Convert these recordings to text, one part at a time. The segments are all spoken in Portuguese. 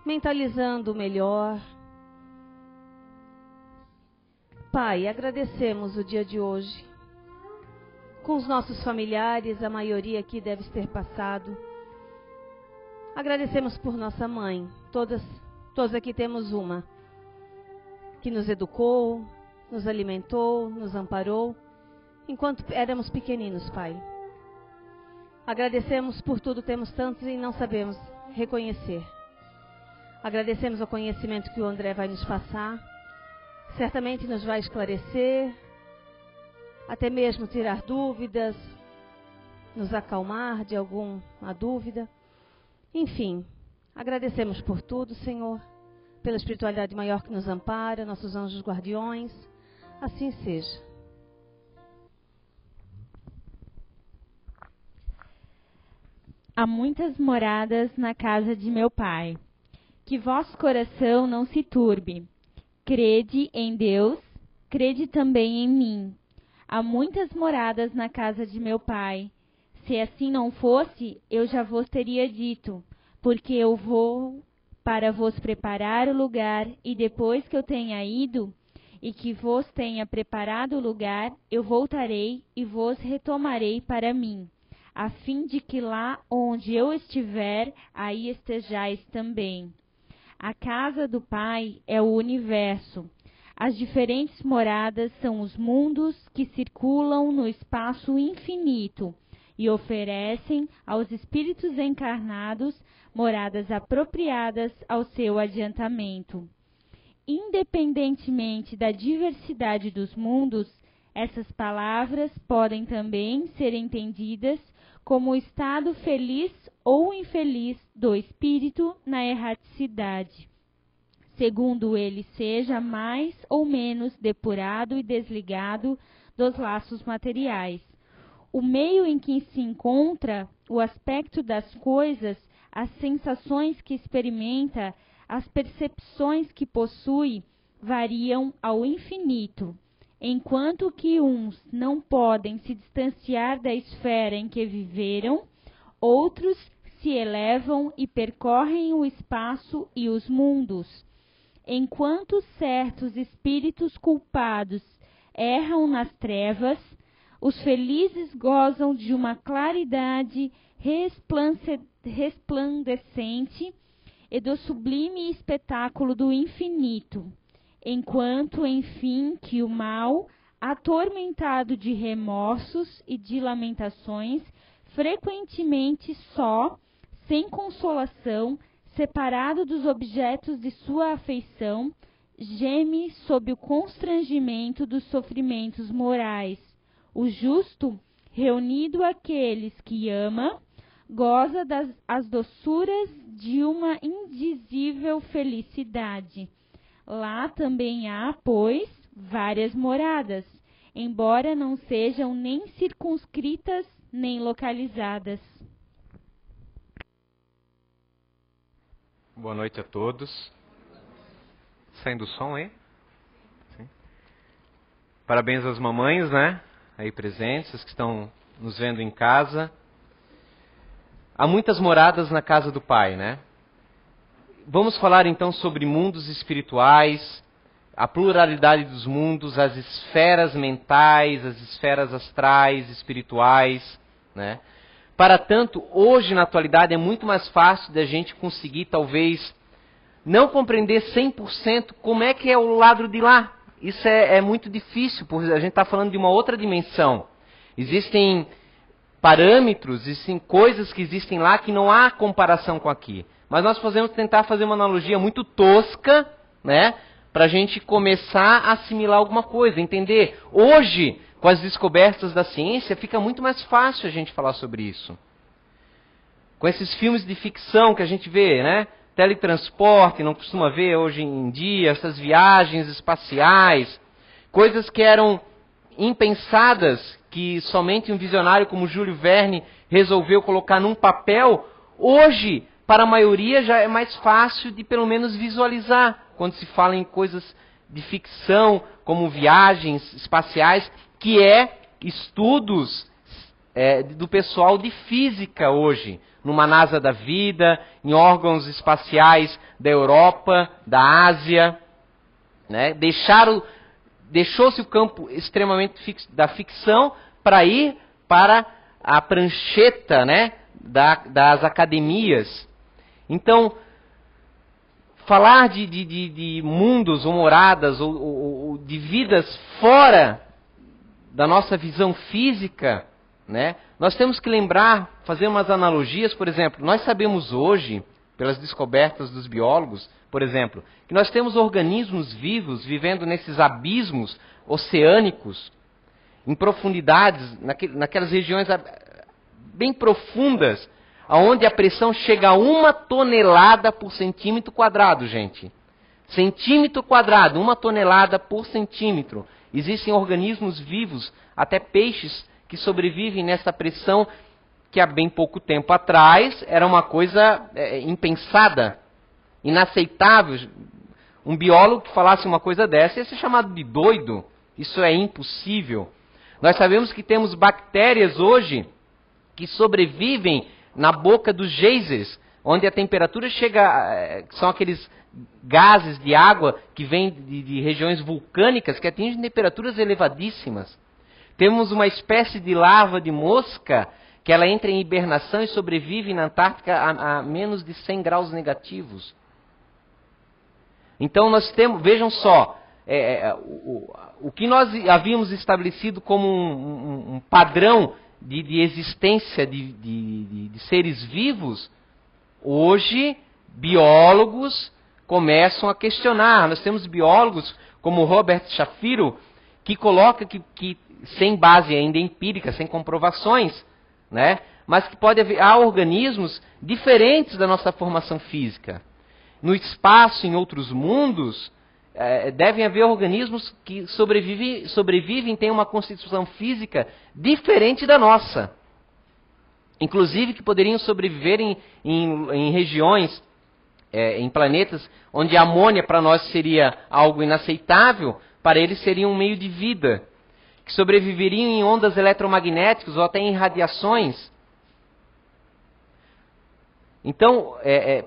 mentalizando melhor. Pai, agradecemos o dia de hoje. Com os nossos familiares, a maioria aqui deve ter passado. Agradecemos por nossa mãe. Todos aqui temos uma, que nos educou, nos alimentou, nos amparou, enquanto éramos pequeninos, Pai. Agradecemos por tudo, temos tantos e não sabemos reconhecer. Agradecemos o conhecimento que o André vai nos passar. Certamente nos vai esclarecer, até mesmo tirar dúvidas, nos acalmar de alguma dúvida. Enfim, agradecemos por tudo, Senhor, pela espiritualidade maior que nos ampara, nossos anjos guardiões. Assim seja. Há muitas moradas na casa de meu Pai. Que vosso coração não se turbe. Crede em Deus, crede também em mim. Há muitas moradas na casa de meu Pai. Se assim não fosse, eu já vos teria dito, porque eu vou para vos preparar o lugar, e depois que eu tenha ido, e que vos tenha preparado o lugar, eu voltarei e vos retomarei para mim, a fim de que lá onde eu estiver, aí estejais também. A casa do Pai é o universo. As diferentes moradas são os mundos que circulam no espaço infinito e oferecem aos espíritos encarnados moradas apropriadas ao seu adiantamento. Independentemente da diversidade dos mundos, essas palavras podem também ser entendidas como o estado feliz ou infeliz do espírito na erraticidade, segundo ele seja mais ou menos depurado e desligado dos laços materiais. O meio em que se encontra, o aspecto das coisas, as sensações que experimenta, as percepções que possui, variam ao infinito. Enquanto que uns não podem se distanciar da esfera em que viveram, outros se elevam e percorrem o espaço e os mundos. Enquanto certos espíritos culpados erram nas trevas, os felizes gozam de uma claridade resplandecente e do sublime espetáculo do infinito. Enquanto, enfim, que o mal, atormentado de remorsos e de lamentações, frequentemente só, sem consolação, separado dos objetos de sua afeição, geme sob o constrangimento dos sofrimentos morais. O justo, reunido àqueles que ama, goza as doçuras de uma indizível felicidade. Lá também há, pois, várias moradas, embora não sejam nem circunscritas nem localizadas. Boa noite a todos. Saindo o som aí? Sim. Parabéns às mamães, né? Aí presentes, as que estão nos vendo em casa. Há muitas moradas na casa do Pai, né? Vamos falar então sobre mundos espirituais, a pluralidade dos mundos, as esferas mentais, as esferas astrais, espirituais, né? Para tanto, hoje na atualidade é muito mais fácil da gente conseguir talvez não compreender 100% como é que é o lado de lá. Isso é muito difícil, porque a gente está falando de uma outra dimensão. Existem parâmetros, existem coisas que existem lá que não há comparação com aqui. Mas nós podemos tentar fazer uma analogia muito tosca, né, para a gente começar a assimilar alguma coisa, entender. Hoje, com as descobertas da ciência, fica muito mais fácil a gente falar sobre isso. Com esses filmes de ficção que a gente vê, né, teletransporte, não costuma ver hoje em dia, essas viagens espaciais, coisas que eram impensadas, que somente um visionário como Júlio Verne resolveu colocar num papel, hoje, para a maioria, já é mais fácil de pelo menos visualizar, quando se fala em coisas de ficção, como viagens espaciais, que é estudos do pessoal de física hoje, numa NASA da vida, em órgãos espaciais da Europa, da Ásia, né? Deixou-se o campo extremamente da ficção para ir para a prancheta, né, das academias. Então, falar de mundos ou moradas ou de vidas fora da nossa visão física, né, nós temos que lembrar, fazer umas analogias. Por exemplo, nós sabemos hoje, pelas descobertas dos biólogos, por exemplo, que nós temos organismos vivos vivendo nesses abismos oceânicos, em profundidades, naquelas regiões bem profundas, onde a pressão chega a 1 tonelada por centímetro quadrado, gente. Centímetro quadrado, 1 tonelada por centímetro. Existem organismos vivos, até peixes, que sobrevivem nessa pressão, que há bem pouco tempo atrás era uma coisa impensada, inaceitável. Um biólogo que falasse uma coisa dessa ia ser chamado de doido. Isso é impossível. Nós sabemos que temos bactérias hoje que sobrevivem na boca dos geysers, onde a temperatura chega, são aqueles gases de água que vêm de regiões vulcânicas que atingem temperaturas elevadíssimas. Temos uma espécie de larva de mosca que ela entra em hibernação e sobrevive na Antártica a menos de 100 graus negativos. Então nós temos, vejam só, o que nós havíamos estabelecido como um padrão de existência de seres vivos, hoje biólogos começam a questionar. Nós temos biólogos como Robert Shapiro, que coloca que sem base ainda empírica, sem comprovações, né, mas que há organismos diferentes da nossa formação física. No espaço, em outros mundos, devem haver organismos que sobrevivem, têm uma constituição física diferente da nossa. Inclusive que poderiam sobreviver em regiões, em planetas, onde a amônia para nós seria algo inaceitável, para eles seria um meio de vida. Que sobreviveriam em ondas eletromagnéticas ou até em radiações. Então,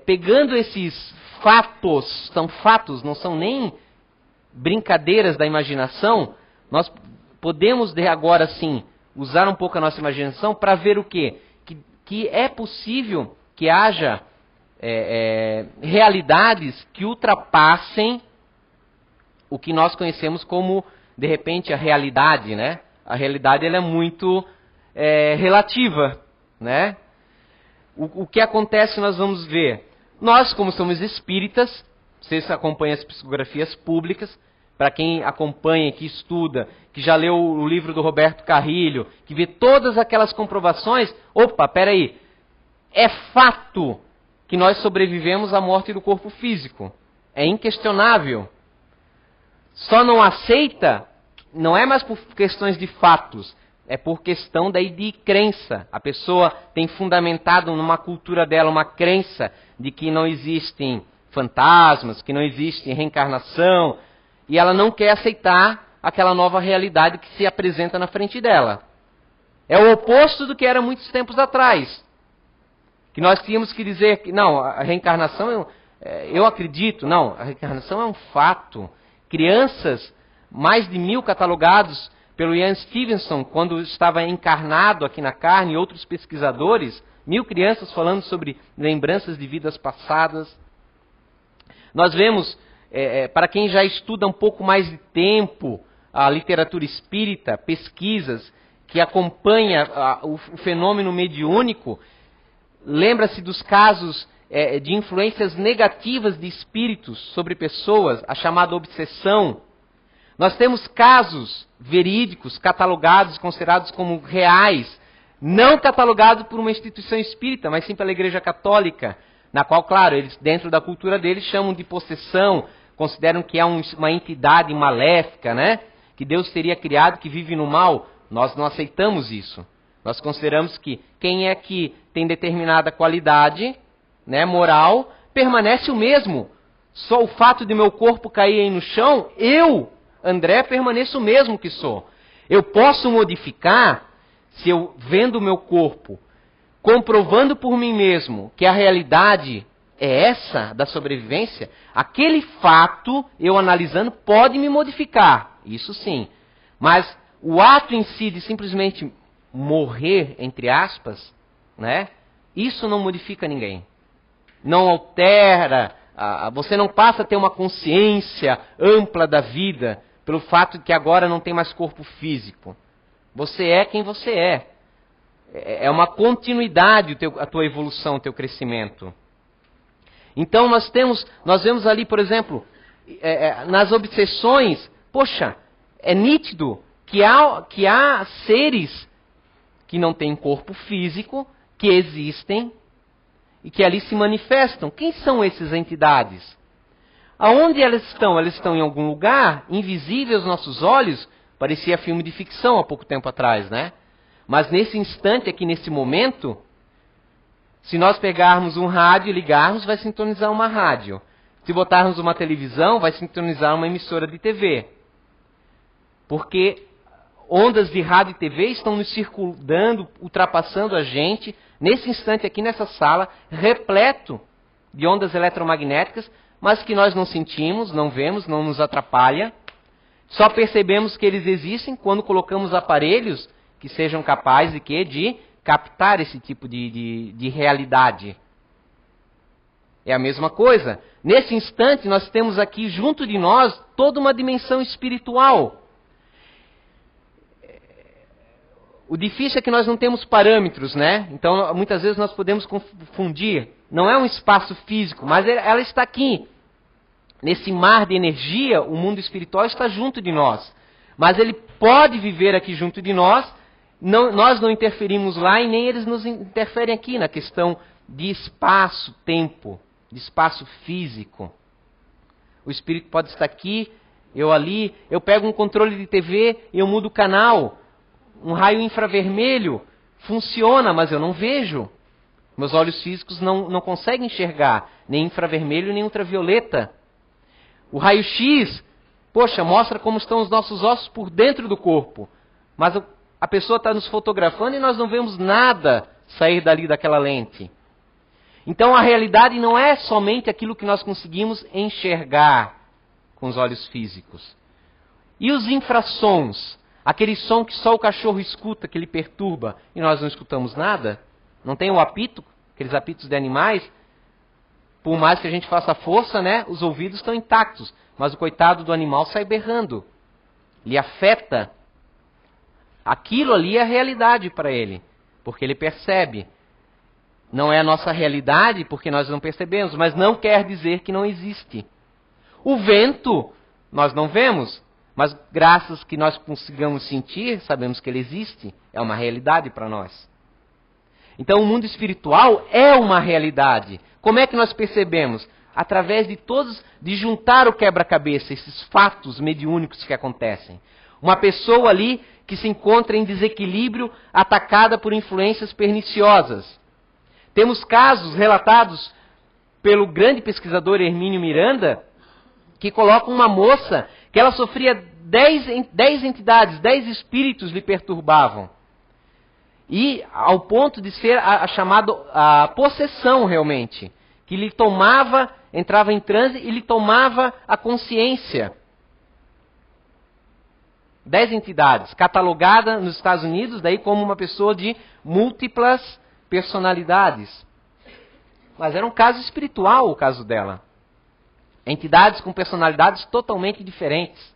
pegando esses fatos, são fatos, não são nem brincadeiras da imaginação, nós podemos agora sim usar um pouco a nossa imaginação para ver o quê? Que é possível que haja realidades que ultrapassem o que nós conhecemos como, de repente, a realidade, né? A realidade ela é muito relativa, né? O que acontece, nós vamos ver. Nós, como somos espíritas, vocês acompanham as psicografias públicas, para quem acompanha, que estuda, que já leu o livro do Roberto Carrilho, que vê todas aquelas comprovações, opa, peraí, é fato que nós sobrevivemos à morte do corpo físico. É inquestionável. Só não aceita, não é mais por questões de fatos, é por questão daí de crença. A pessoa tem fundamentado numa cultura dela uma crença de que não existem fantasmas, que não existe reencarnação, e ela não quer aceitar aquela nova realidade que se apresenta na frente dela. É o oposto do que era muitos tempos atrás. Que nós tínhamos que dizer que, não, a reencarnação, eu acredito, não, a reencarnação é um fato. Crianças, mais de 1000 catalogados pelo Ian Stevenson, quando estava encarnado aqui na carne, e outros pesquisadores, 1000 crianças falando sobre lembranças de vidas passadas. Nós vemos, para quem já estuda um pouco mais de tempo a literatura espírita, pesquisas que acompanha o fenômeno mediúnico, lembra-se dos casos de influências negativas de espíritos sobre pessoas, a chamada obsessão. Nós temos casos verídicos, catalogados, considerados como reais, não catalogados por uma instituição espírita, mas sim pela Igreja Católica, na qual, claro, eles, dentro da cultura deles, chamam de possessão, consideram que é uma entidade maléfica, né? Que Deus teria criado, que vive no mal. Nós não aceitamos isso. Nós consideramos que quem é que tem determinada qualidade, né, moral, permanece o mesmo. Só o fato de meu corpo cair aí no chão, eu, André, permaneço o mesmo que sou. Eu posso modificar se eu vendo o meu corpo, comprovando por mim mesmo que a realidade é essa da sobrevivência, aquele fato, eu analisando, pode me modificar. Isso sim. Mas o ato em si de simplesmente morrer, entre aspas, né? Isso não modifica ninguém. Não altera, você não passa a ter uma consciência ampla da vida pelo fato de que agora não tem mais corpo físico. Você é quem você é. É uma continuidade a tua evolução, o teu crescimento. Então nós vemos ali, por exemplo, nas obsessões, poxa, é nítido que há seres que não têm corpo físico, que existem e que ali se manifestam. Quem são essas entidades? Aonde elas estão? Elas estão em algum lugar, invisível aos nossos olhos. Parecia filme de ficção há pouco tempo atrás, né? Mas nesse instante, aqui nesse momento, se nós pegarmos um rádio e ligarmos, vai sintonizar uma rádio. Se botarmos uma televisão, vai sintonizar uma emissora de TV. Porque ondas de rádio e TV estão nos circundando, ultrapassando a gente, nesse instante aqui nessa sala, repleto de ondas eletromagnéticas, mas que nós não sentimos, não vemos, não nos atrapalha. Só percebemos que eles existem quando colocamos aparelhos que sejam capazes de captar esse tipo de realidade. É a mesma coisa. Nesse instante, nós temos aqui junto de nós toda uma dimensão espiritual. O difícil é que nós não temos parâmetros, né? Então, muitas vezes nós podemos confundir. Não é um espaço físico, mas ela está aqui. Nesse mar de energia, o mundo espiritual está junto de nós. Mas ele pode viver aqui junto de nós. Nós não interferimos lá e nem eles nos interferem aqui na questão de espaço-tempo, de espaço físico. O espírito pode estar aqui, eu ali, eu pego um controle de TV e eu mudo o canal. Um raio infravermelho funciona, mas eu não vejo. Meus olhos físicos não conseguem enxergar nem infravermelho nem ultravioleta. O raio-x, poxa, mostra como estão os nossos ossos por dentro do corpo. Mas a pessoa está nos fotografando e nós não vemos nada sair dali daquela lente. Então a realidade não é somente aquilo que nós conseguimos enxergar com os olhos físicos. E os infrassons? Aquele som que só o cachorro escuta, que ele perturba, e nós não escutamos nada? Não tem o apito, aqueles apitos de animais? Por mais que a gente faça força, né, os ouvidos estão intactos, mas o coitado do animal sai berrando. Lhe afeta. Aquilo ali é a realidade para ele, porque ele percebe. Não é a nossa realidade porque nós não percebemos, mas não quer dizer que não existe. O vento, nós não vemos, mas graças que nós consigamos sentir, sabemos que ele existe, é uma realidade para nós. Então o mundo espiritual é uma realidade. Como é que nós percebemos? Através de juntar o quebra-cabeça, esses fatos mediúnicos que acontecem. Uma pessoa ali que se encontra em desequilíbrio, atacada por influências perniciosas. Temos casos relatados pelo grande pesquisador Hermínio Miranda, que coloca uma moça que ela sofria 10 entidades, 10 espíritos lhe perturbavam. E ao ponto de ser a chamada possessão realmente, que lhe tomava, entrava em transe e lhe tomava a consciência. 10 entidades, catalogada nos Estados Unidos daí como uma pessoa de múltiplas personalidades. Mas era um caso espiritual o caso dela. Entidades com personalidades totalmente diferentes.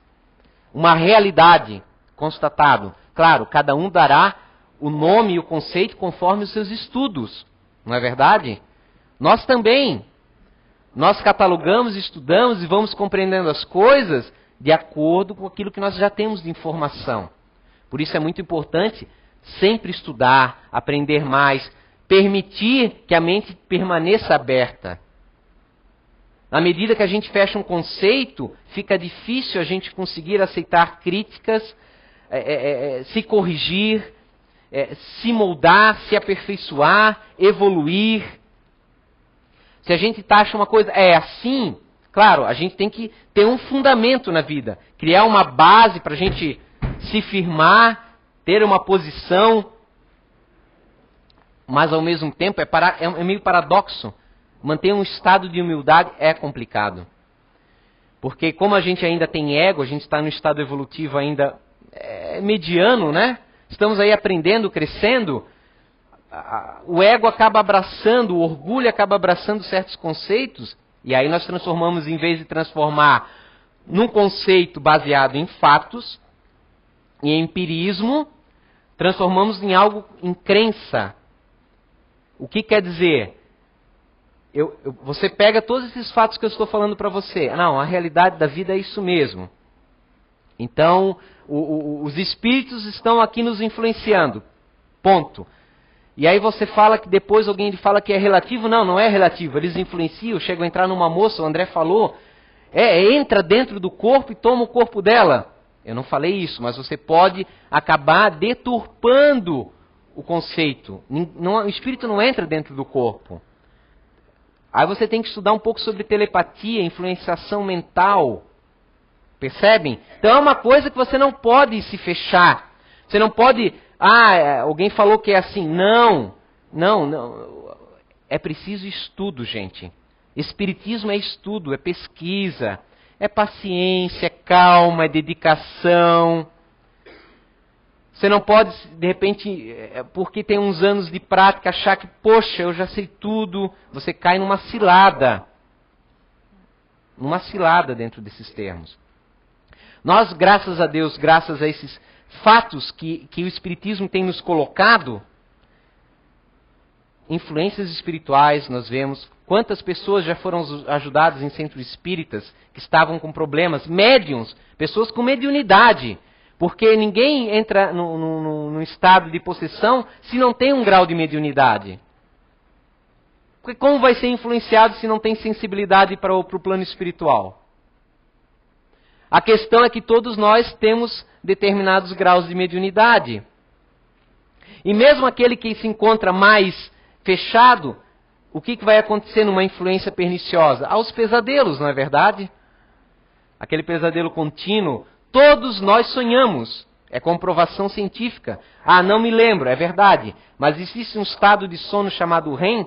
Uma realidade constatado. Claro, cada um dará o nome e o conceito conforme os seus estudos. Não é verdade? Nós também. Nós catalogamos, estudamos e vamos compreendendo as coisas de acordo com aquilo que nós já temos de informação. Por isso é muito importante sempre estudar, aprender mais, permitir que a mente permaneça aberta. Na medida que a gente fecha um conceito, fica difícil a gente conseguir aceitar críticas, se corrigir, se moldar, se aperfeiçoar, evoluir. Se a gente taxa uma coisa, é assim, claro, a gente tem que ter um fundamento na vida, criar uma base para a gente se firmar, ter uma posição mas ao mesmo tempo é meio paradoxo. Manter um estado de humildade é complicado. Porque como a gente ainda tem ego, a gente está no estado evolutivo ainda mediano, né? Estamos aí aprendendo, crescendo. O ego acaba abraçando, o orgulho acaba abraçando certos conceitos. E aí nós transformamos, em vez de transformar num conceito baseado em fatos, em empirismo, transformamos em algo, em crença. O que quer dizer? Você pega todos esses fatos que eu estou falando para você. Não, a realidade da vida é isso mesmo. Então, os espíritos estão aqui nos influenciando. Ponto. E aí você fala que depois alguém lhe fala que é relativo. Não, não é relativo. Eles influenciam, chegam a entrar numa moça, o André falou. Entra dentro do corpo e toma o corpo dela. Eu não falei isso, mas você pode acabar deturpando o conceito. O espírito não entra dentro do corpo. Aí você tem que estudar um pouco sobre telepatia, influenciação mental. Percebem? Então é uma coisa que você não pode se fechar. Você não pode... alguém falou que é assim. Não. É preciso estudo, gente. Espiritismo é estudo, é pesquisa, é paciência, é calma, é dedicação. Você não pode, de repente, porque tem uns anos de prática, achar que, poxa, eu já sei tudo. Você cai numa cilada. Numa cilada dentro desses termos. Nós, graças a Deus, graças a esses fatos que o Espiritismo tem nos colocado, influências espirituais, nós vemos quantas pessoas já foram ajudadas em centros espíritas que estavam com problemas, médiuns, pessoas com mediunidade. Porque ninguém entra num estado de possessão se não tem um grau de mediunidade. Porque como vai ser influenciado se não tem sensibilidade para o plano espiritual? A questão é que todos nós temos determinados graus de mediunidade. E mesmo aquele que se encontra mais fechado, o que vai acontecer numa influência perniciosa? Aos pesadelos, não é verdade? Aquele pesadelo contínuo. Todos nós sonhamos. É comprovação científica. Não me lembro, é verdade. Mas existe um estado de sono chamado REM,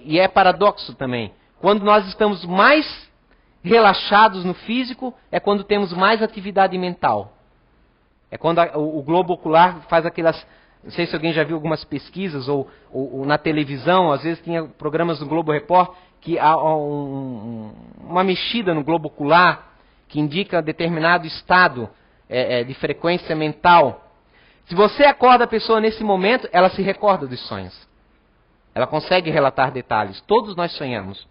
e é paradoxo também. Quando nós estamos mais relaxados no físico, é quando temos mais atividade mental. É quando o globo ocular faz aquelas... Não sei se alguém já viu algumas pesquisas, ou na televisão, às vezes tinha programas do Globo Repórter, que há uma mexida no globo ocular, que indica determinado estado de frequência mental. Se você acorda a pessoa nesse momento, ela se recorda dos sonhos. Ela consegue relatar detalhes. Todos nós sonhamos.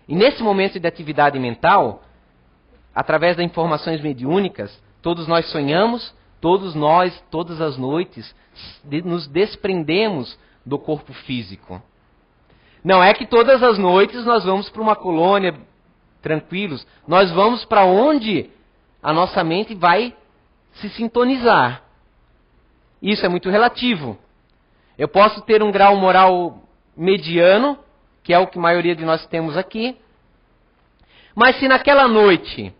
E nesse momento de atividade mental, através das informações mediúnicas, todos nós sonhamos, todos nós, todas as noites, nos desprendemos do corpo físico. Não é que todas as noites nós vamos para uma colônia tranquilos, nós vamos para onde a nossa mente vai se sintonizar. Isso é muito relativo. Eu posso ter um grau moral mediano, que é o que a maioria de nós temos aqui, mas se naquela noite,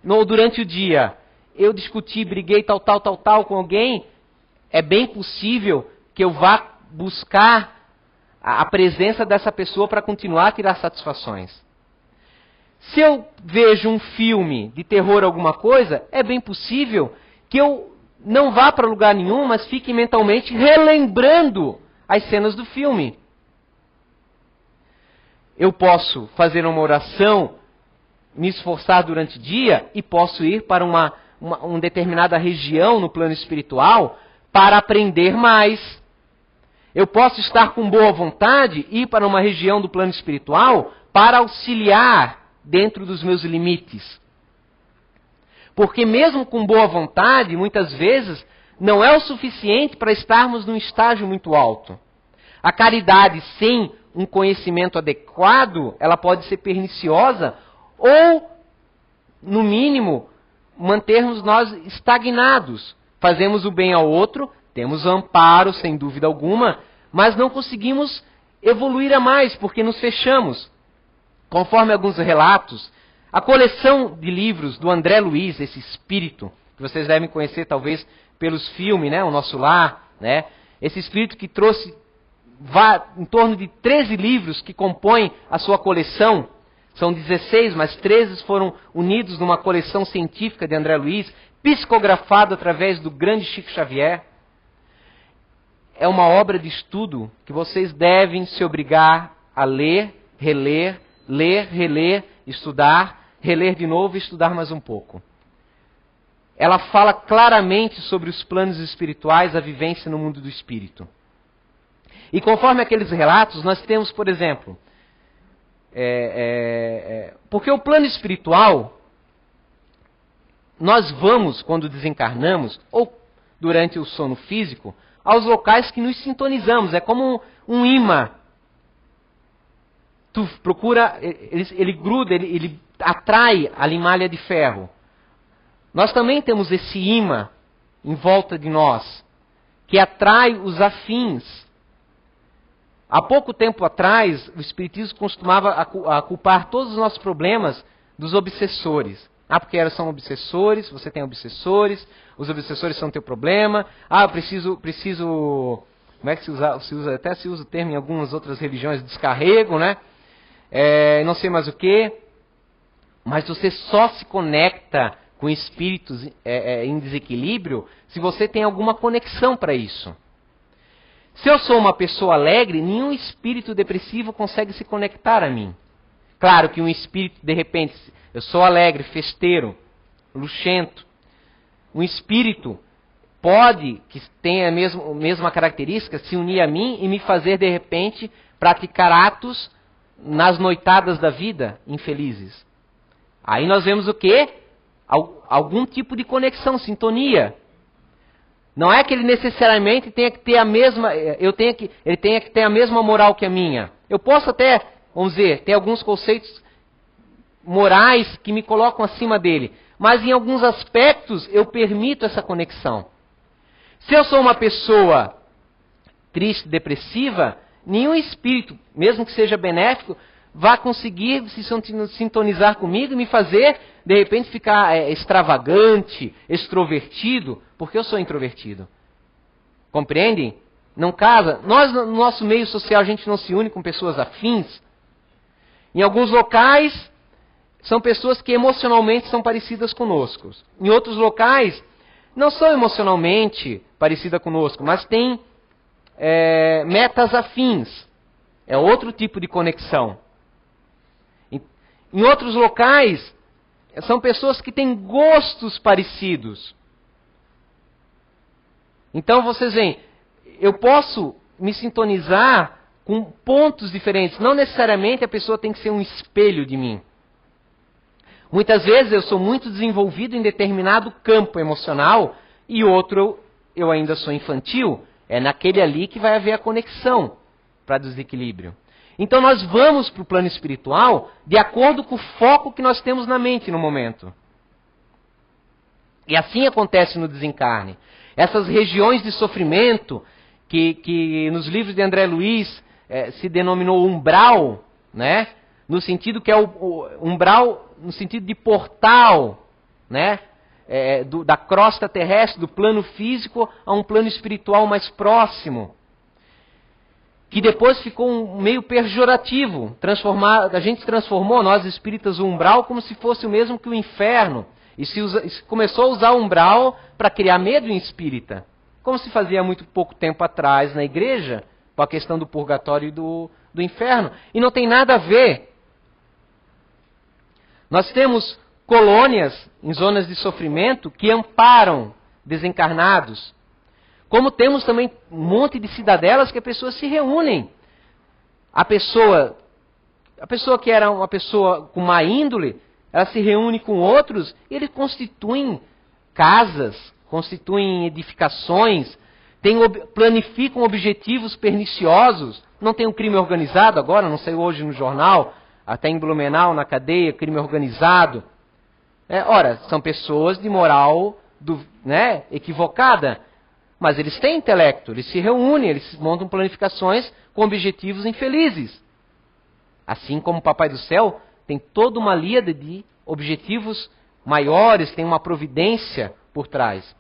ou durante o dia, eu discuti, briguei tal com alguém, é bem possível que eu vá buscar a presença dessa pessoa para continuar a tirar satisfações. Se eu vejo um filme de terror, alguma coisa, é bem possível que eu não vá para lugar nenhum, mas fique mentalmente relembrando as cenas do filme. Eu posso fazer uma oração, me esforçar durante o dia, e posso ir para uma determinada região no plano espiritual para aprender mais. Eu posso estar com boa vontade e ir para uma região do plano espiritual para auxiliar dentro dos meus limites. Porque mesmo com boa vontade, muitas vezes, não é o suficiente para estarmos num estágio muito alto. A caridade sem um conhecimento adequado, ela pode ser perniciosa ou, no mínimo, mantermos nós estagnados. Fazemos o bem ao outro, temos amparo, sem dúvida alguma, mas não conseguimos evoluir a mais, porque nos fechamos. Conforme alguns relatos, a coleção de livros do André Luiz, esse espírito, que vocês devem conhecer talvez pelos filmes, né, O Nosso Lar, né? esse espírito que trouxe em torno de 13 livros que compõem a sua coleção. São 16, mas 13 foram unidos numa coleção científica de André Luiz, psicografado através do grande Chico Xavier. É uma obra de estudo que vocês devem se obrigar a ler, reler, ler, reler, estudar, reler de novo e estudar mais um pouco. Ela fala claramente sobre os planos espirituais, a vivência no mundo do espírito. E conforme aqueles relatos, nós temos, por exemplo, porque o plano espiritual, nós vamos, quando desencarnamos, ou durante o sono físico, aos locais que nos sintonizamos. É como um imã. Tu procura, ele gruda, ele atrai a limalha de ferro. Nós também temos esse imã em volta de nós, que atrai os afins. Há pouco tempo atrás, o Espiritismo costumava a culpar todos os nossos problemas dos obsessores. Porque são obsessores, você tem obsessores, os obsessores são teu problema. Eu preciso, como é que se usa? Até se usa o termo em algumas outras religiões, descarrego, né? Não sei mais o que. Mas você só se conecta com espíritos em desequilíbrio se você tem alguma conexão para isso. Se eu sou uma pessoa alegre, nenhum espírito depressivo consegue se conectar a mim. Claro que um espírito, de repente, eu sou alegre, festeiro, luxento. Um espírito pode, que tenha a mesma característica, se unir a mim e me fazer, de repente, praticar atos nas noitadas da vida infelizes. Aí nós vemos o quê? Algum tipo de conexão, sintonia. Não é que ele necessariamente tenha que ter a mesma, ele tenha que ter a mesma moral que a minha. Eu posso até, vamos dizer, ter alguns conceitos morais que me colocam acima dele. Mas em alguns aspectos eu permito essa conexão. Se eu sou uma pessoa triste, depressiva, nenhum espírito, mesmo que seja benéfico, vai conseguir se sintonizar comigo e me fazer, de repente, ficar extravagante, extrovertido, porque eu sou introvertido. Compreendem? Não casa. Nós, no nosso meio social, a gente não se une com pessoas afins. Em alguns locais, são pessoas que emocionalmente são parecidas conosco. Em outros locais, não são emocionalmente parecidas conosco, mas têm metas afins. É outro tipo de conexão. Em outros locais, são pessoas que têm gostos parecidos. Então vocês veem, eu posso me sintonizar com pontos diferentes. Não necessariamente a pessoa tem que ser um espelho de mim. Muitas vezes eu sou muito desenvolvido em determinado campo emocional e outro eu ainda sou infantil. É naquele ali que vai haver a conexão para desequilíbrio. Então nós vamos para o plano espiritual de acordo com o foco que nós temos na mente no momento. E assim acontece no desencarne. Essas regiões de sofrimento, que nos livros de André Luiz se denominou umbral, né? No sentido que é o umbral, no sentido de portal, né? Da crosta terrestre, do plano físico a um plano espiritual mais próximo. Que depois ficou meio pejorativo. A gente transformou, nós espíritas, o umbral como se fosse o mesmo que o inferno. E se começou a usar o umbral para criar medo em espírita. Como se fazia há muito pouco tempo atrás na igreja, com a questão do purgatório e do inferno. E não tem nada a ver. Nós temos colônias em zonas de sofrimento que amparam desencarnados. Como temos também um monte de cidadelas que as pessoas se reúnem. A pessoa que era uma pessoa com má índole, ela se reúne com outros e eles constituem casas, constituem edificações, planificam objetivos perniciosos. Não tem um crime organizado agora, não saiu hoje no jornal, até em Blumenau, na cadeia, crime organizado. Ora, são pessoas de moral equivocada. Mas eles têm intelecto, eles se reúnem, eles montam planificações com objetivos infelizes. Assim como o Papai do Céu tem toda uma líade de objetivos maiores, tem uma providência por trás.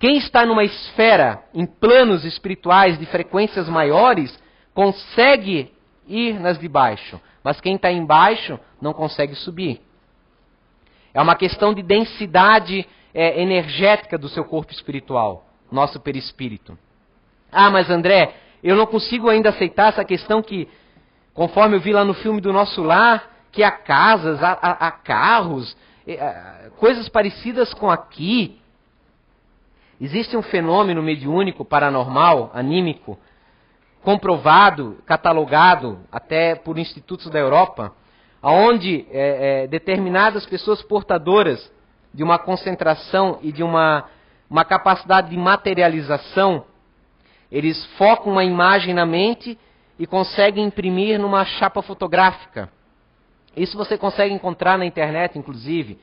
Quem está numa esfera, em planos espirituais de frequências maiores, consegue ir nas de baixo. Mas quem está embaixo não consegue subir. É uma questão de densidade energética do seu corpo espiritual, nosso perispírito. Ah, mas André, eu não consigo ainda aceitar essa questão que, conforme eu vi lá no filme do Nosso Lar, que há casas, há carros, coisas parecidas com aqui. Existe um fenômeno mediúnico, paranormal, anímico, comprovado, catalogado até por institutos da Europa, onde determinadas pessoas portadoras de uma concentração e de uma capacidade de materialização, eles focam uma imagem na mente e conseguem imprimir numa chapa fotográfica. Isso você consegue encontrar na internet, inclusive.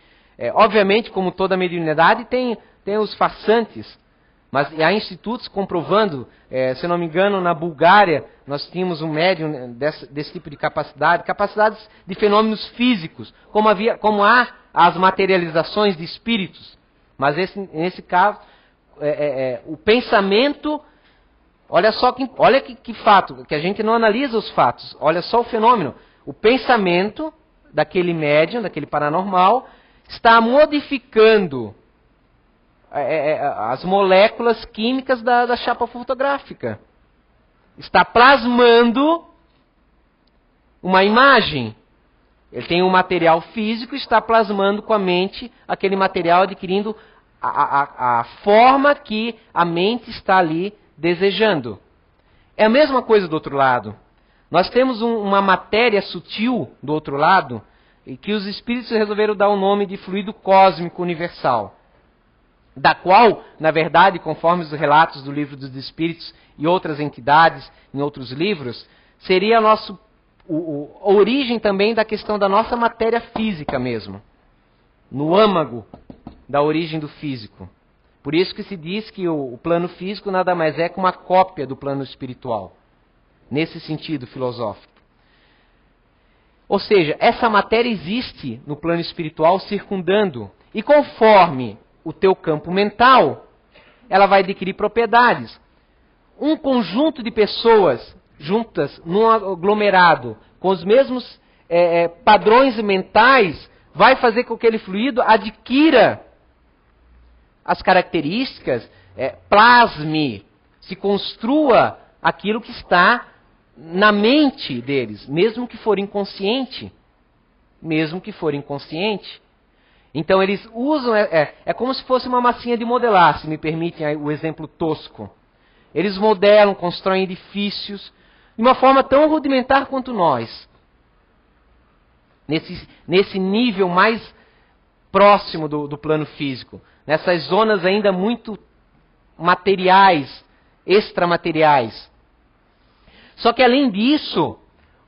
Obviamente, como toda mediunidade, tem os farsantes, mas há institutos comprovando, se não me engano, na Bulgária, nós tínhamos um médium desse tipo de capacidades de fenômenos físicos, como há as materializações de espíritos. Mas nesse caso, o pensamento, olha que fato, que a gente não analisa os fatos, olha só o fenômeno. O pensamento daquele médium, daquele paranormal, está modificando as moléculas químicas da chapa fotográfica. Está plasmando uma imagem. Ele tem um material físico e está plasmando com a mente aquele material, adquirindo a forma que a mente está ali desejando. É a mesma coisa do outro lado. Nós temos uma matéria sutil do outro lado, e que os espíritos resolveram dar o nome de fluido cósmico universal, da qual, na verdade, conforme os relatos do Livro dos Espíritos e outras entidades em outros livros, seria a origem também da questão da nossa matéria física mesmo, no âmago da origem do físico. Por isso que se diz que o plano físico nada mais é que uma cópia do plano espiritual, nesse sentido filosófico. Ou seja, essa matéria existe no plano espiritual circundando, e conforme o teu campo mental, ela vai adquirir propriedades. Um conjunto de pessoas juntas num aglomerado com os mesmos padrões mentais vai fazer com que aquele fluido adquira as características, plasme, se construa aquilo que está na mente deles, mesmo que for inconsciente. Mesmo que for inconsciente. Então eles usam, é como se fosse uma massinha de modelar, se me permitem o exemplo tosco. Eles modelam, constroem edifícios, de uma forma tão rudimentar quanto nós. Nesse nível mais próximo do plano físico. Nessas zonas ainda muito materiais, extramateriais. Só que além disso,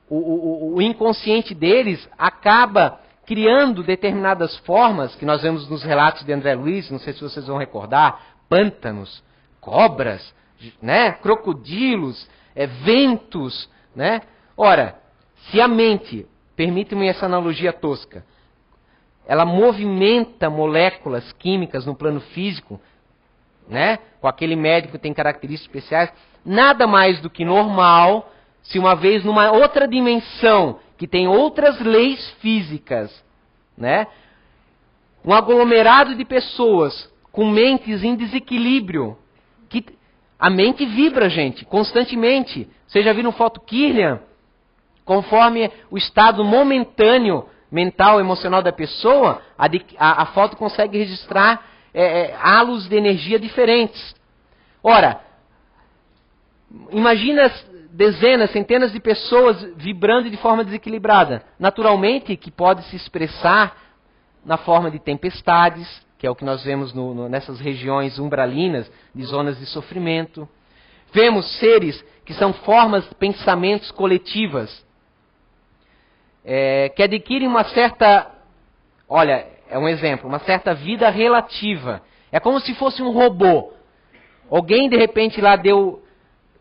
o inconsciente deles acaba criando determinadas formas, que nós vemos nos relatos de André Luiz, não sei se vocês vão recordar, pântanos, cobras, né, crocodilos, ventos, né? Ora, se a mente, permite-me essa analogia tosca, ela movimenta moléculas químicas no plano físico, né, com aquele médico que tem características especiais, nada mais do que normal, se uma vez numa outra dimensão, que tem outras leis físicas, né, um aglomerado de pessoas com mentes em desequilíbrio, que a mente vibra, gente, constantemente. Vocês já viram foto Kirlian? Conforme o estado momentâneo mental, emocional da pessoa, a foto consegue registrar halos de energia diferentes. Ora, imagina dezenas, centenas de pessoas vibrando de forma desequilibrada. Naturalmente, que pode se expressar na forma de tempestades, que é o que nós vemos nessas regiões umbralinas, de zonas de sofrimento. Vemos seres que são formas de pensamentos coletivas, que adquirem uma certa, olha, é um exemplo, uma certa vida relativa. É como se fosse um robô. Alguém de repente lá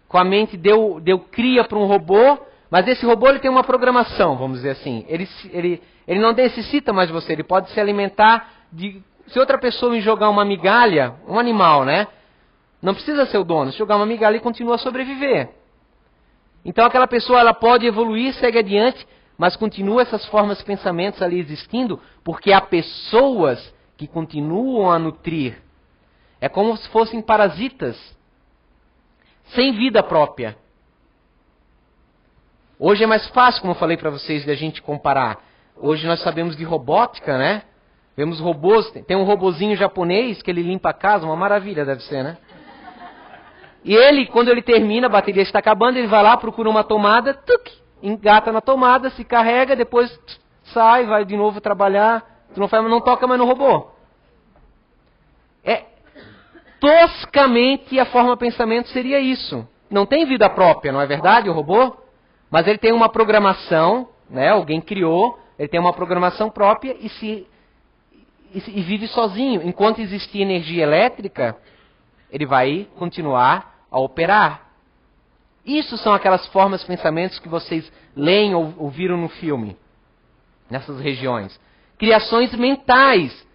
com a mente deu cria para um robô, mas esse robô ele tem uma programação, vamos dizer assim. Ele não necessita mais de você, ele pode se alimentar de... Se outra pessoa me jogar uma migalha, um animal, né? Não precisa ser o dono. Se jogar uma migalha, ele continua a sobreviver. Então aquela pessoa ela pode evoluir, segue adiante, mas continua essas formas de pensamentos ali existindo, porque há pessoas que continuam a nutrir. É como se fossem parasitas, sem vida própria. Hoje é mais fácil, como eu falei para vocês, de a gente comparar. Hoje nós sabemos de robótica, né? Vemos robôs, tem um robozinho japonês que ele limpa a casa, uma maravilha deve ser, né? E ele, quando ele termina, a bateria está acabando, ele vai lá, procura uma tomada, engata na tomada, se carrega, depois sai, vai de novo trabalhar, não toca mais no robô. Toscamente a forma de pensamento seria isso. Não tem vida própria, não é verdade, o robô? Mas ele tem uma programação, né? Alguém criou, ele tem uma programação própria e vive sozinho. Enquanto existir energia elétrica, ele vai continuar a operar. Isso são aquelas formas de pensamentos que vocês leem ou viram no filme, nessas regiões. Criações mentais,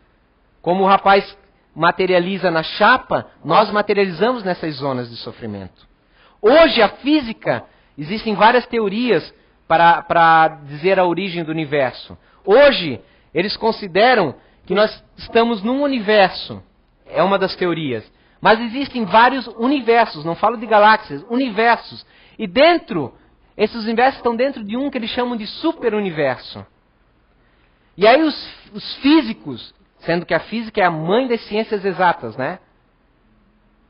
como o rapaz materializa na chapa, nós materializamos nessas zonas de sofrimento. Hoje, a física, existem várias teorias para dizer a origem do universo. Hoje, eles consideram que nós estamos num universo. É uma das teorias. Mas existem vários universos, não falo de galáxias, universos. E esses universos estão dentro de um que eles chamam de super-universo. E aí os físicos, sendo que a física é a mãe das ciências exatas, né?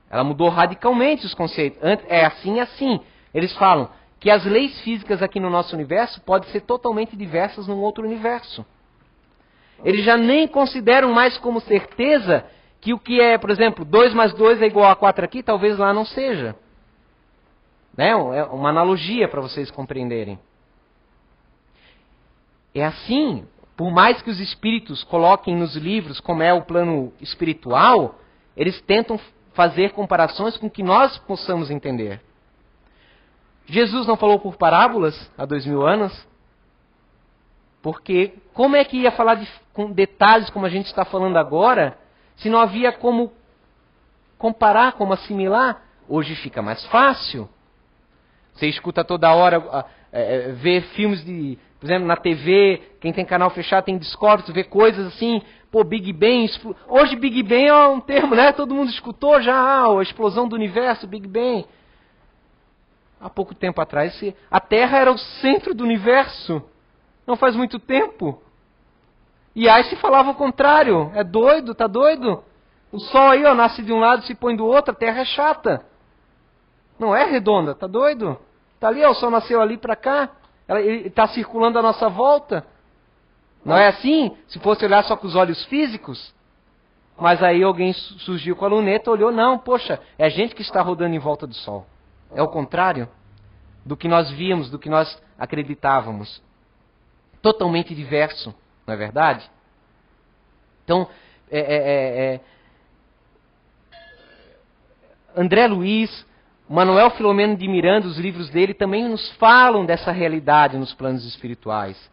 Ela mudou radicalmente os conceitos. É assim e assim. Eles falam que as leis físicas aqui no nosso universo podem ser totalmente diversas num outro universo. Eles já nem consideram mais como certeza que o que é, por exemplo, 2 mais 2 é igual a 4 aqui, talvez lá não seja. Né? É uma analogia para vocês compreenderem. É assim, por mais que os espíritos coloquem nos livros como é o plano espiritual, eles tentam fazer comparações com que nós possamos entender. Jesus não falou por parábolas há 2000 anos, porque como é que ia falar com detalhes como a gente está falando agora, se não havia como comparar, como assimilar? Hoje fica mais fácil. Você escuta toda hora, vê filmes por exemplo, na TV, quem tem canal fechado tem Discord, vê coisas assim, Big Bang. Hoje Big Bang é um termo, né? Todo mundo escutou já, a explosão do universo, Big Bang. Há pouco tempo atrás, a Terra era o centro do universo. Não faz muito tempo. E aí se falava o contrário. É doido, tá doido? O Sol aí, ó, nasce de um lado e se põe do outro, a Terra é chata. Não é redonda, tá doido? Tá ali, ó, o Sol nasceu ali para cá. Ele está circulando à nossa volta. Não é assim? Se fosse olhar só com os olhos físicos. Mas aí alguém surgiu com a luneta, olhou, não, poxa, é a gente que está rodando em volta do Sol. É o contrário do que nós víamos, do que nós acreditávamos. Totalmente diverso, não é verdade? Então, André Luiz, Manuel Filomeno de Miranda, os livros dele também nos falam dessa realidade nos planos espirituais.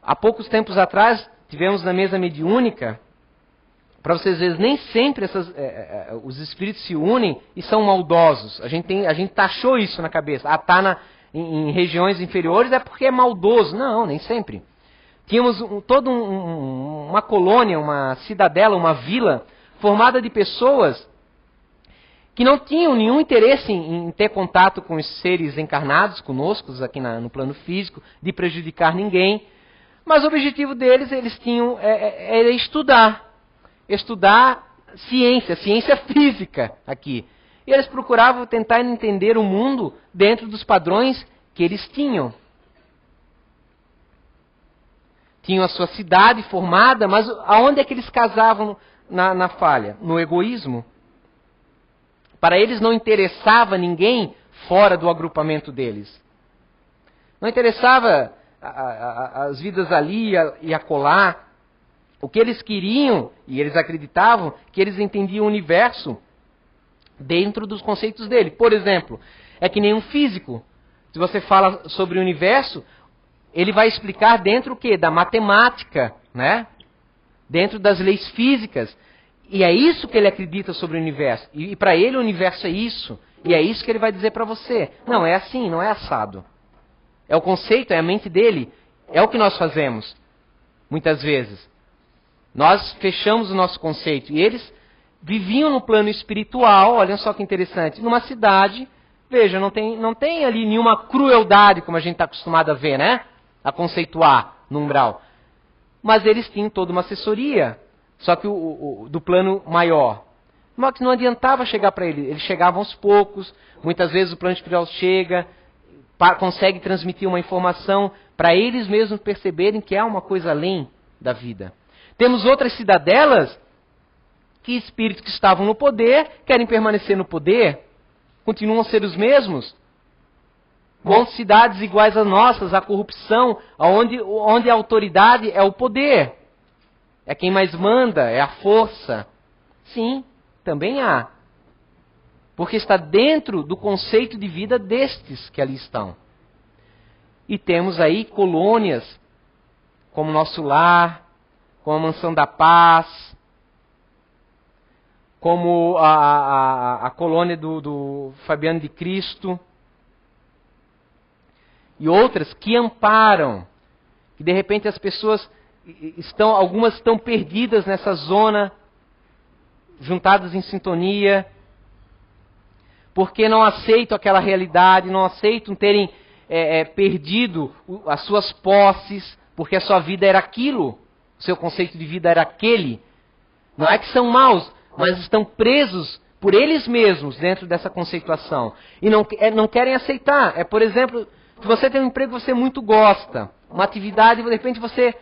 Há poucos tempos atrás, tivemos na mesa mediúnica, para vocês verem, nem sempre os espíritos se unem e são maldosos. A gente taxou isso na cabeça. Está em regiões inferiores é porque é maldoso. Não, nem sempre. Tínhamos toda uma colônia, uma cidadela, uma vila, formada de pessoas que não tinham nenhum interesse em ter contato com os seres encarnados conosco, aqui no plano físico, de prejudicar ninguém. Mas o objetivo deles, eles tinham, era estudar ciência física aqui. E eles procuravam tentar entender o mundo dentro dos padrões que eles tinham. Tinham a sua cidade formada, mas aonde é que eles casavam na falha? No egoísmo. Para eles não interessava ninguém fora do agrupamento deles. Não interessava as vidas ali e acolá. O que eles queriam, e eles acreditavam, que eles entendiam o universo dentro dos conceitos dele. Por exemplo, é que nem um físico. Se você fala sobre o universo, ele vai explicar dentro o quê? Da matemática, né? Dentro das leis físicas. E é isso que ele acredita sobre o universo. E para ele o universo é isso. E é isso que ele vai dizer para você. Não, é assim, não é assado. É o conceito, é a mente dele. É o que nós fazemos, muitas vezes. Nós fechamos o nosso conceito. E eles viviam no plano espiritual, olha só que interessante, numa cidade, veja, não tem ali nenhuma crueldade, como a gente está acostumado a ver, né? A conceituar no umbral. Mas eles tinham toda uma assessoria, só que do plano maior. Mas não adiantava chegar para ele, eles chegavam aos poucos, muitas vezes o plano espiritual chega, consegue transmitir uma informação para eles mesmos perceberem que há uma coisa além da vida. Temos outras cidadelas que espíritos que estavam no poder, querem permanecer no poder, continuam a ser os mesmos. Vão cidades iguais às nossas, a corrupção, onde a autoridade é o poder. É quem mais manda, é a força. Sim, também há. Porque está dentro do conceito de vida destes que ali estão. E temos aí colônias, como Nosso Lar, como a Mansão da Paz, como a colônia do Fabiano de Cristo, e outras que amparam, que de repente as pessoas algumas estão perdidas nessa zona, juntadas em sintonia, porque não aceitam aquela realidade, não aceitam terem perdido as suas posses, porque a sua vida era aquilo, o seu conceito de vida era aquele. Não é que são maus, mas estão presos por eles mesmos dentro dessa conceituação. E não querem aceitar. Por exemplo, se você tem um emprego que você muito gosta, uma atividade, de repente você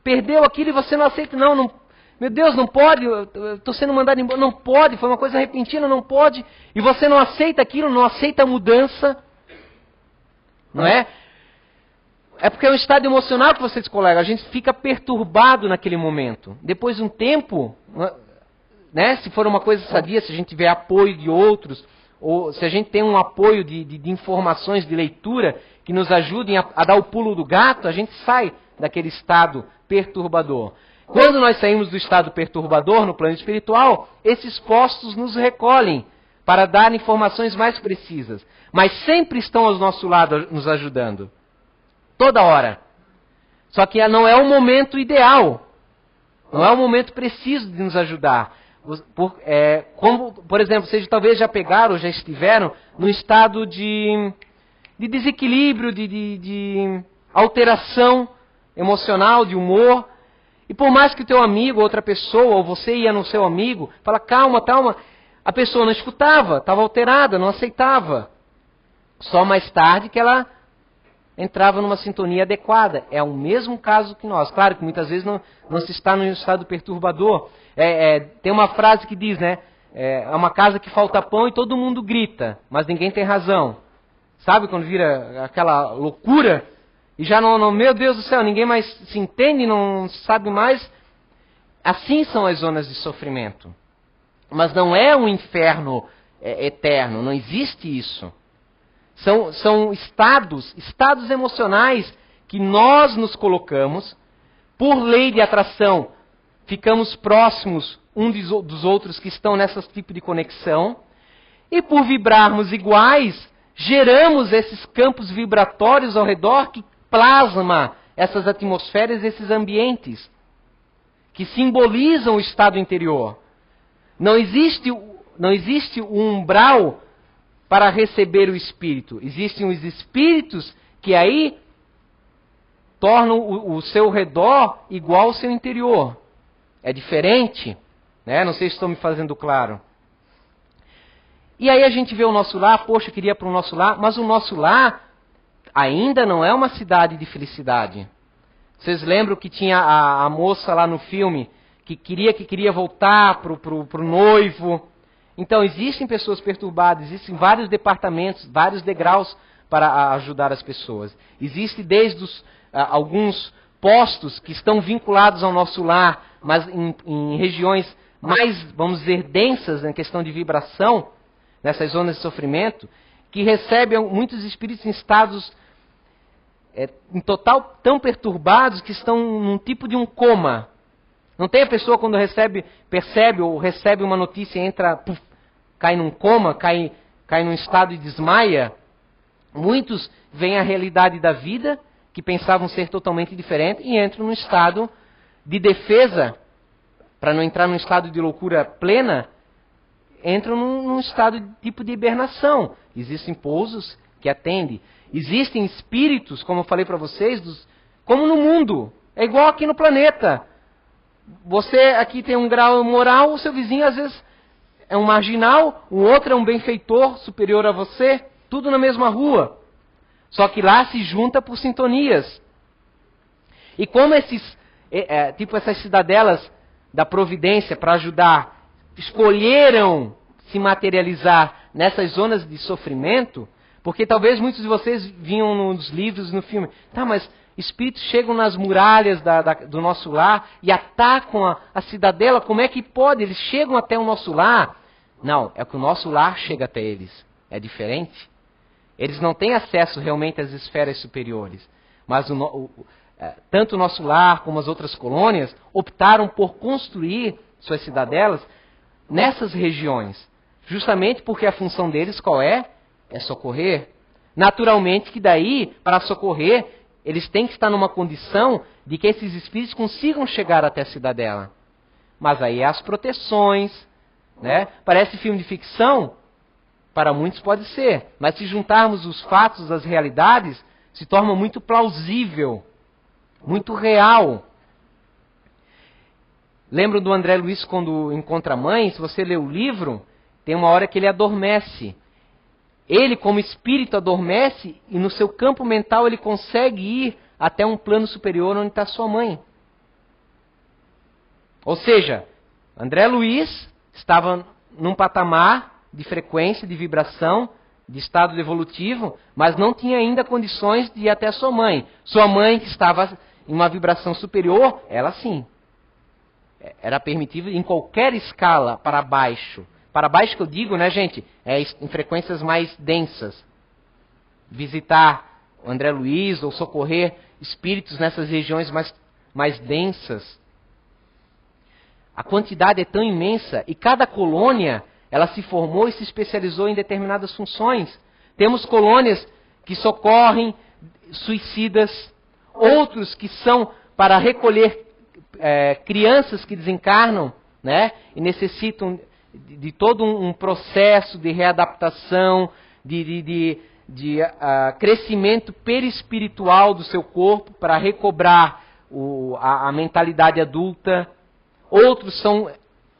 perdeu aquilo e você não aceita. Não, meu Deus, não pode, eu estou sendo mandado embora. Não pode, foi uma coisa repentina, não pode. E você não aceita aquilo, não aceita a mudança. Não é? É porque é um estado emocional que vocês, colegas, a gente fica perturbado naquele momento. Depois de um tempo, né, se for uma coisa sadia, se a gente tiver apoio de outros, ou se a gente tem um apoio de informações, de leitura, que nos ajudem a dar o pulo do gato, a gente sai daquele estado perturbador. Quando nós saímos do estado perturbador no plano espiritual, esses postos nos recolhem para dar informações mais precisas. Mas sempre estão ao nosso lado nos ajudando. Toda hora. Só que não é o momento ideal. Não é o momento preciso de nos ajudar. Como, por exemplo, vocês talvez já pegaram ou já estiveram num estado de desequilíbrio, de alteração emocional, de humor. E por mais que o teu amigo, outra pessoa, ou você ia no seu amigo, fala, calma, calma. A pessoa não escutava, estava alterada, não aceitava. Só mais tarde que ela entrava numa sintonia adequada. É o mesmo caso que nós. Claro que muitas vezes não se está num estado perturbador. Tem uma frase que diz, né? É uma casa que falta pão e todo mundo grita, mas ninguém tem razão. Sabe quando vira aquela loucura? E já não, meu Deus do céu, ninguém mais se entende, não sabe mais. Assim são as zonas de sofrimento. Mas não é um inferno eterno, não existe isso. São estados emocionais que nós nos colocamos, por lei de atração, ficamos próximos uns dos outros que estão nesse tipo de conexão, e por vibrarmos iguais, geramos esses campos vibratórios ao redor que plasma essas atmosferas, esses ambientes, que simbolizam o estado interior. Não existe um umbral para receber o espírito. Existem os espíritos que aí tornam o seu redor igual ao seu interior. É diferente, né? Não sei se estou me fazendo claro. E aí a gente vê o nosso lar, poxa, eu queria para o nosso lar, mas o nosso lar ainda não é uma cidade de felicidade. Vocês lembram que tinha a moça lá no filme que queria voltar pro noivo? Então, existem pessoas perturbadas, existem vários departamentos, vários degraus para ajudar as pessoas. Existe desde alguns postos que estão vinculados ao nosso lar, mas em regiões mais, vamos dizer, densas na questão de vibração, nessas zonas de sofrimento, que recebem muitos espíritos em estados em total tão perturbados que estão num tipo de um coma. Não tem a pessoa quando percebe ou recebe uma notícia, entra, puf, cai num coma, cai num estado e desmaia. Muitos veem a realidade da vida, que pensavam ser totalmente diferente, e entram num estado de defesa, para não entrar num estado de loucura plena, entram num estado de tipo de hibernação. Existem pousos que atendem. Existem espíritos, como eu falei para vocês, como no mundo. É igual aqui no planeta. Você aqui tem um grau moral, o seu vizinho às vezes é um marginal, o outro é um benfeitor superior a você, tudo na mesma rua. Só que lá se junta por sintonias. E como essas cidadelas da providência para ajudar, escolheram se materializar nessas zonas de sofrimento, porque talvez muitos de vocês vinham nos livros e no filme, tá, mas espíritos chegam nas muralhas do nosso lar e atacam a cidadela, como é que pode? Eles chegam até o nosso lar. Não, é que o nosso lar chega até eles. É diferente. Eles não têm acesso realmente às esferas superiores, mas tanto o nosso lar como as outras colônias optaram por construir suas cidadelas nessas regiões, justamente porque a função deles qual é? É socorrer. Naturalmente que daí, para socorrer, eles têm que estar numa condição de que esses espíritos consigam chegar até a cidadela. Mas aí as proteções, né? Parece filme de ficção, para muitos pode ser, mas se juntarmos os fatos às realidades, se torna muito plausível, muito real. Lembro do André Luiz quando encontra a mãe? Se você ler o livro, tem uma hora que ele adormece. Ele, como espírito, adormece e no seu campo mental ele consegue ir até um plano superior onde está sua mãe. Ou seja, André Luiz estava num patamar de frequência, de vibração, de estado evolutivo, mas não tinha ainda condições de ir até a sua mãe. Sua mãe, que estava em uma vibração superior, ela sim. Era permitido em qualquer escala para baixo. Para baixo que eu digo, né, gente? É em frequências mais densas. Visitar o André Luiz ou socorrer espíritos nessas regiões mais densas. A quantidade é tão imensa e cada colônia, ela se formou e se especializou em determinadas funções. Temos colônias que socorrem suicidas, outros que são para recolher crianças que desencarnam, né, e necessitam de todo um processo de readaptação, de crescimento perispiritual do seu corpo para recobrar a mentalidade adulta. Outros são,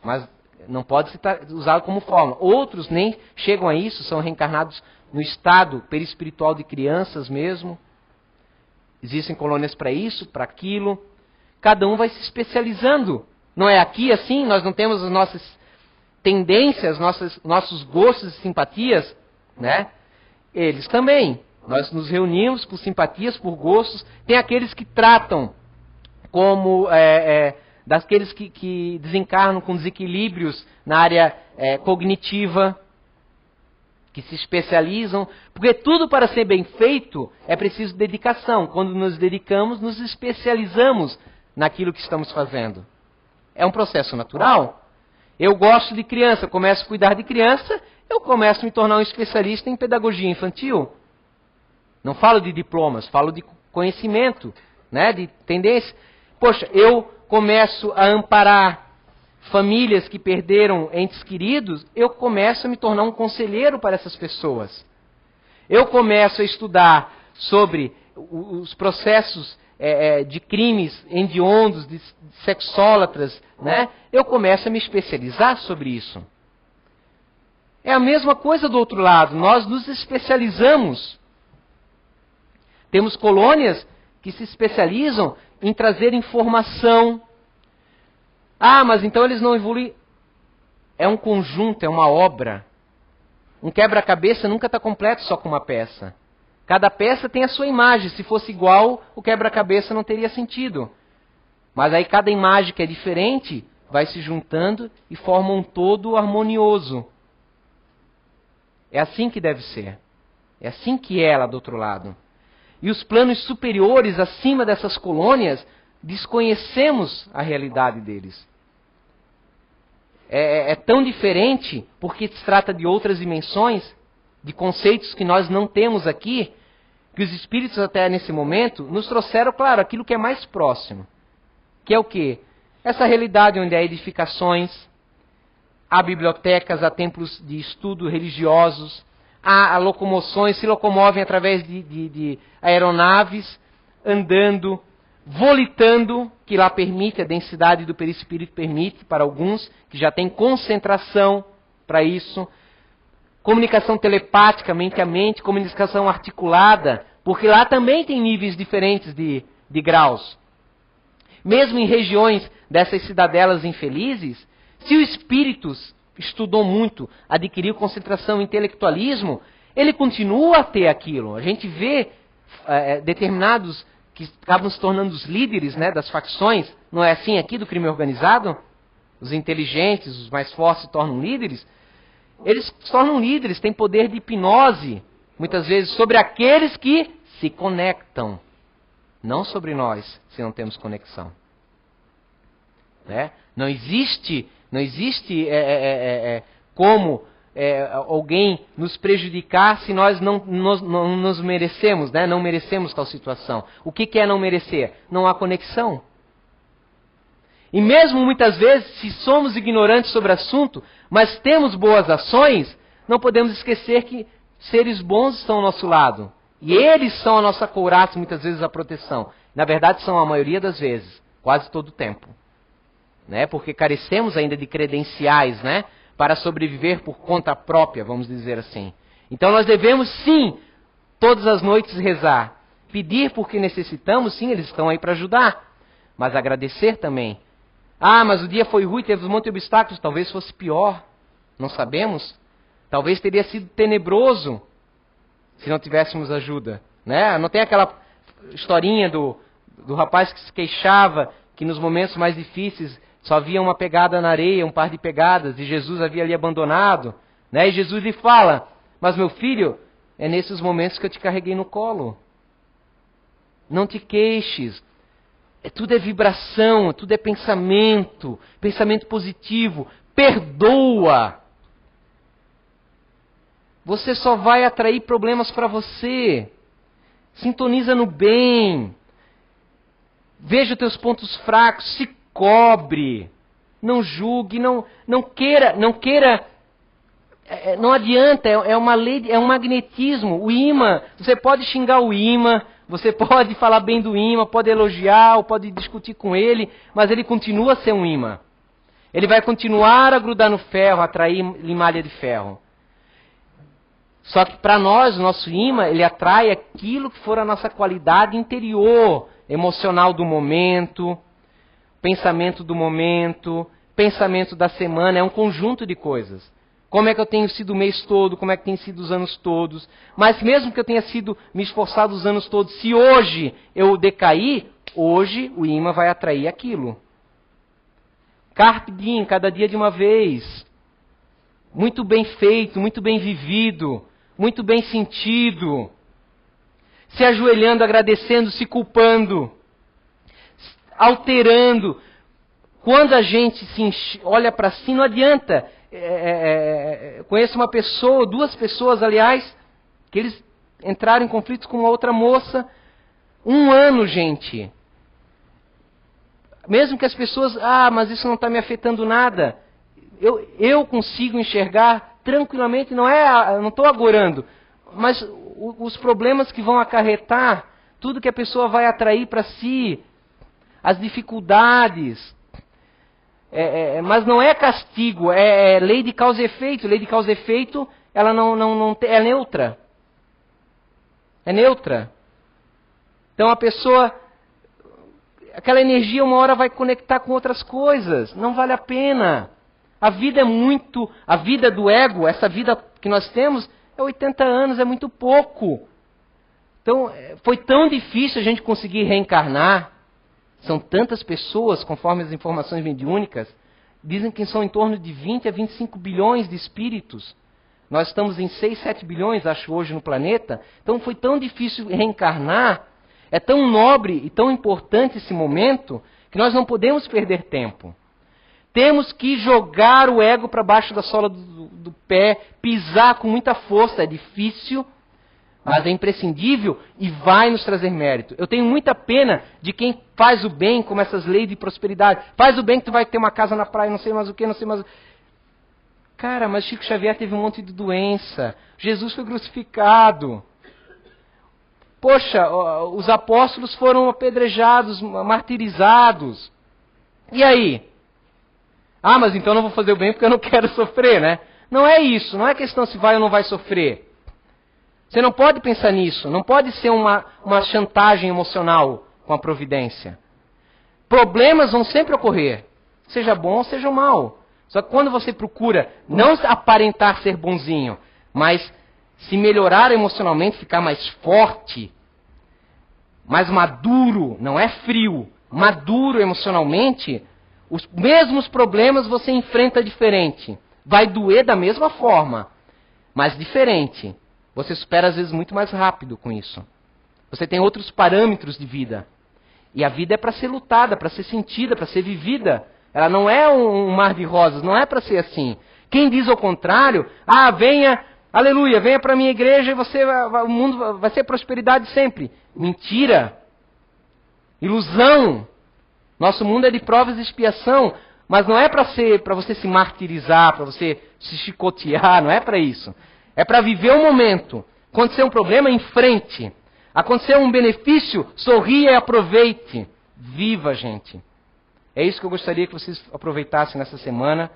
mas não pode ser usado como forma. Outros nem chegam a isso, são reencarnados no estado perispiritual de crianças mesmo. Existem colônias para isso, para aquilo. Cada um vai se especializando. Não é aqui assim? Nós não temos as nossas tendências, nossos gostos e simpatias, né? Eles também. Nós nos reunimos por simpatias, por gostos. Tem aqueles que tratam como daqueles que desencarnam com desequilíbrios na área cognitiva, que se especializam, porque tudo para ser bem feito é preciso dedicação. Quando nos dedicamos, nos especializamos naquilo que estamos fazendo. É um processo natural. Eu gosto de criança, começo a cuidar de criança, eu começo a me tornar um especialista em pedagogia infantil. Não falo de diplomas, falo de conhecimento, né, de tendência. Poxa, eu começo a amparar famílias que perderam entes queridos, eu começo a me tornar um conselheiro para essas pessoas. Eu começo a estudar sobre os processos de crimes hediondos, de sexólatras, né? Eu começo a me especializar sobre isso. É a mesma coisa do outro lado, nós nos especializamos. Temos colônias que se especializam em trazer informação. Ah, mas então eles não evoluem. É um conjunto, é uma obra. Um quebra-cabeça nunca está completo só com uma peça. Cada peça tem a sua imagem. Se fosse igual, o quebra-cabeça não teria sentido. Mas aí cada imagem que é diferente vai se juntando e forma um todo harmonioso. É assim que deve ser. É assim que é lá do outro lado. E os planos superiores, acima dessas colônias, desconhecemos a realidade deles. É tão diferente, porque se trata de outras dimensões, de conceitos que nós não temos aqui, que os Espíritos até nesse momento nos trouxeram, claro, aquilo que é mais próximo. Que é o quê? Essa realidade onde há edificações, há bibliotecas, há templos de estudo religiosos, há locomoções, se locomovem através de aeronaves, andando, volitando, que lá permite, a densidade do perispírito permite para alguns, que já tem concentração para isso. Comunicação telepática, mente a mente, comunicação articulada, porque lá também tem níveis diferentes de graus. Mesmo em regiões dessas cidadelas infelizes, se o espírito estudou muito, adquiriu concentração e intelectualismo, ele continua a ter aquilo. A gente vê determinados que acabam se tornando os líderes, né, das facções, não é assim aqui do crime organizado? Os inteligentes, os mais fortes se tornam líderes. Eles se tornam líderes, têm poder de hipnose, muitas vezes, sobre aqueles que se conectam. Não sobre nós, se não temos conexão. Né? Não existe como alguém nos prejudicar se nós não nos merecemos, né? Não merecemos tal situação. O que é não merecer? Não há conexão. E mesmo muitas vezes, se somos ignorantes sobre o assunto, mas temos boas ações, não podemos esquecer que seres bons estão ao nosso lado. E eles são a nossa couraça, muitas vezes a proteção. Na verdade, são a maioria das vezes, quase todo o tempo. Né? Porque carecemos ainda de credenciais, né? Para sobreviver por conta própria, vamos dizer assim. Então nós devemos sim, todas as noites rezar. Pedir porque necessitamos, sim, eles estão aí para ajudar. Mas agradecer também. Ah, mas o dia foi ruim, teve um monte de obstáculos, talvez fosse pior. Não sabemos. Talvez teria sido tenebroso se não tivéssemos ajuda. Né? Não tem aquela historinha do rapaz que se queixava que nos momentos mais difíceis só havia uma pegada na areia, um par de pegadas, e Jesus havia ali abandonado. Né? E Jesus lhe fala, mas meu filho, é nesses momentos que eu te carreguei no colo. Não te queixes. Tudo é vibração, tudo é pensamento, pensamento positivo. Perdoa. Você só vai atrair problemas para você. Sintoniza no bem. Veja os teus pontos fracos, se cobre. Não julgue, não queira, não adianta, é uma lei, é um magnetismo. O imã, você pode xingar o imã, você pode falar bem do imã, pode elogiar, ou pode discutir com ele, mas ele continua a ser um imã. Ele vai continuar a grudar no ferro, a atrair limalha de ferro. Só que para nós, o nosso imã, ele atrai aquilo que for a nossa qualidade interior, emocional do momento, pensamento do momento, pensamento da semana, é um conjunto de coisas. Como é que eu tenho sido o mês todo, como é que tem sido os anos todos. Mas mesmo que eu tenha me esforçado os anos todos, se hoje eu decair, hoje o imã vai atrair aquilo. Carpe diem, cada dia de uma vez. Muito bem feito, muito bem vivido, muito bem sentido. Se ajoelhando, agradecendo, se culpando, alterando. Quando a gente olha para si, não adianta. Conheço uma pessoa, duas pessoas, aliás, que eles entraram em conflitos com uma outra moça. 1 ano, gente. Mesmo que as pessoas, mas isso não está me afetando nada. Eu consigo enxergar tranquilamente, não estou agorando. Mas os problemas que vão acarretar, tudo que a pessoa vai atrair para si, as dificuldades. Mas não é castigo, é lei de causa e efeito. Lei de causa e efeito, ela não é neutra. É neutra. Então a pessoa, aquela energia uma hora vai conectar com outras coisas. Não vale a pena. A vida a vida do ego, essa vida que nós temos, é 80 anos, é muito pouco. Então, foi tão difícil a gente conseguir reencarnar. São tantas pessoas, conforme as informações mediúnicas, dizem que são em torno de 20 a 25 bilhões de espíritos. Nós estamos em 6, 7 bilhões, acho, hoje no planeta. Então foi tão difícil reencarnar. É tão nobre e tão importante esse momento que nós não podemos perder tempo. Temos que jogar o ego para baixo da sola do pé, pisar com muita força. É difícil, mas é imprescindível e vai nos trazer mérito. Eu tenho muita pena de quem faz o bem, como essas leis de prosperidade. Faz o bem que tu vai ter uma casa na praia, não sei mais o que, não sei mais o que. Cara, mas Chico Xavier teve um monte de doença. Jesus foi crucificado. Poxa, os apóstolos foram apedrejados, martirizados. E aí? Ah, mas então eu não vou fazer o bem porque eu não quero sofrer, né? Não é isso, não é questão se vai ou não vai sofrer. Você não pode pensar nisso, não pode ser uma chantagem emocional com a providência. Problemas vão sempre ocorrer, seja bom ou seja mal. Só que quando você procura não aparentar ser bonzinho, mas se melhorar emocionalmente, ficar mais forte, mais maduro, não é frio, maduro emocionalmente, os mesmos problemas você enfrenta diferente. Vai doer da mesma forma, mas diferente. Você supera às vezes muito mais rápido com isso. Você tem outros parâmetros de vida. E a vida é para ser lutada, para ser sentida, para ser vivida. Ela não é um mar de rosas, não é para ser assim. Quem diz ao contrário, venha, aleluia, venha para a minha igreja e o mundo vai ser prosperidade sempre. Mentira. Ilusão. Nosso mundo é de provas e expiação, mas não é para você se martirizar, para você se chicotear, não é para isso. É para viver o momento. Acontecer um problema, enfrente. Acontecer um benefício, sorria e aproveite. Viva, gente. É isso que eu gostaria que vocês aproveitassem nessa semana.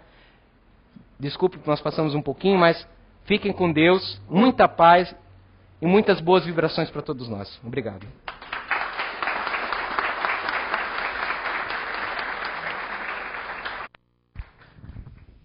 Desculpe que nós passamos um pouquinho, mas fiquem com Deus, muita paz e muitas boas vibrações para todos nós. Obrigado.